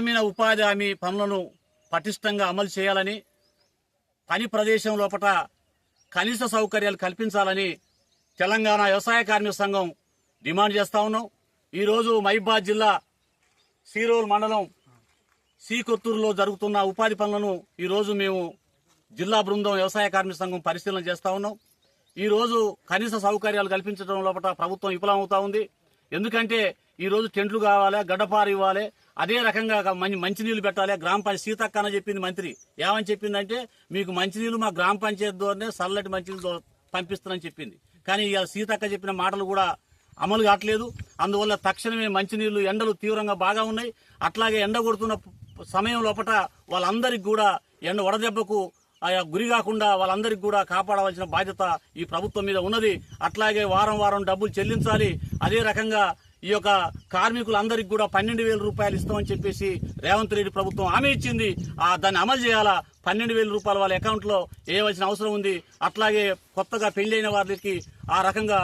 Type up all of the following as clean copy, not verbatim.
గ్రామీణ ఉపాధి హామీ పనులను పటిష్టంగా అమలు చేయాలని, పని ప్రదేశం లోపల కనీస సౌకర్యాలు కల్పించాలని తెలంగాణ వ్యవసాయ కార్మిక సంఘం డిమాండ్ చేస్తా ఉన్నాం. ఈరోజు మహబూబాబాద్ జిల్లా సీరోల్ మండలం కొత్తూరులో జరుగుతున్న ఉపాధి పనులను ఈరోజు మేము జిల్లా బృందం వ్యవసాయ కార్మిక సంఘం పరిశీలన చేస్తా ఉన్నాం. ఈరోజు కనీస సౌకర్యాలు కల్పించడం లోపల ప్రభుత్వం విఫలమవుతా ఉంది. ఎందుకంటే ఈరోజు టెంట్లు కావాలి, గడ్డపారు ఇవ్వాలి, అదే రకంగా మంచినీళ్లు పెట్టాలి. గ్రామ పంచాయతీ సీతక్క అని చెప్పింది మంత్రి. ఏమని చెప్పిందంటే మీకు మంచినీళ్లు మా గ్రామ పంచాయతీ ద్వారానే చల్లటి మంచినీళ్ళు పంపిస్తానని చెప్పింది. కానీ ఇవాళ సీతక్క చెప్పిన మాటలు కూడా అమలు కావట్లేదు. అందువల్ల తక్షణమే మంచినీళ్లు, ఎండలు తీవ్రంగా బాగా ఉన్నాయి. అట్లాగే ఎండ కొడుతున్న సమయం లోపల వాళ్ళందరికీ కూడా ఎండ వడదెబ్బకు గురి కాకుండా వాళ్ళందరికీ కూడా కాపాడవలసిన బాధ్యత ఈ ప్రభుత్వం మీద ఉన్నది. అట్లాగే వారం వారం డబ్బులు చెల్లించాలి. అదే రకంగా ఈ యొక్క కార్మికులందరికీ కూడా 12,000 రూపాయలు ఇస్తామని చెప్పేసి రేవంత్ రెడ్డి ప్రభుత్వం హామీ ఇచ్చింది. దాన్ని అమలు చేయాలా. 12,000 రూపాయలు వాళ్ళ అకౌంట్ లో వేయవలసిన అవసరం ఉంది. అట్లాగే కొత్తగా పెళ్లైన వారికి ఆ రకంగా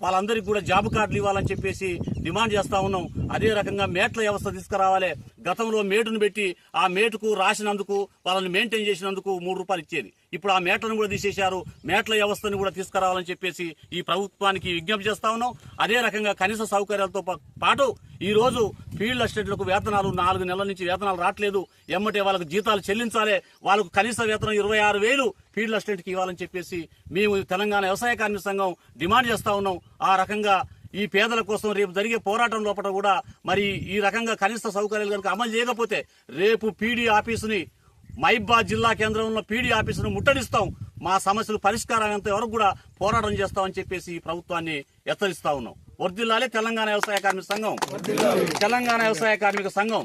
వాళ్ళందరికీ కూడా జాబ్ కార్డులు ఇవ్వాలని చెప్పేసి డిమాండ్ చేస్తా ఉన్నాం. అదే రకంగా మేట్ల వ్యవస్థ తీసుకురావాలి. గతంలో మేటును పెట్టి ఆ మేటుకు రాసినందుకు వాళ్ళని మెయింటైన్ చేసినందుకు 3 రూపాయలు ఇచ్చేది. ఇప్పుడు ఆ మేట్లను కూడా తీసేశారు. మేట్ల వ్యవస్థను కూడా తీసుకురావాలని చెప్పేసి ఈ ప్రభుత్వానికి విజ్ఞప్తి చేస్తా ఉన్నాం. అదే రకంగా కనీస సౌకర్యాలతో పాటు ఈ రోజు ఫీల్డ్ అసిస్టెంట్లకు వేతనాలు 4 నెలల నుంచి వేతనాలు రావట్లేదు. ఎమ్మటే వాళ్ళకు జీతాలు చెల్లించాలి. వాళ్ళకు కనీస వేతనం 26,000 ఫీల్డ్ అసిస్టెంట్కి ఇవ్వాలని చెప్పేసి మేము తెలంగాణ వ్యవసాయ కార్మిక సంఘం డిమాండ్ చేస్తా ఉన్నాం. ఆ రకంగా ఈ పేదల కోసం రేపు జరిగే పోరాటం లోపల కూడా మరి ఈ రకంగా కనీస సౌకర్యాలు కనుక అమలు చేయకపోతే రేపు పీడీ ఆఫీసుని, మహబూబాబాద్ జిల్లా కేంద్రంలో పీడీ ఆఫీసును ముట్టడిస్తాం. మా సమస్యలు పరిష్కారం వరకు కూడా పోరాటం చేస్తామని చెప్పేసి ఈ ప్రభుత్వాన్ని హెచ్చరిస్తా ఉన్నాం. వర్ధిల్లాలి తెలంగాణ వ్యవసాయ కార్మిక సంఘం. తెలంగాణ వ్యవసాయ కార్మిక సంఘం.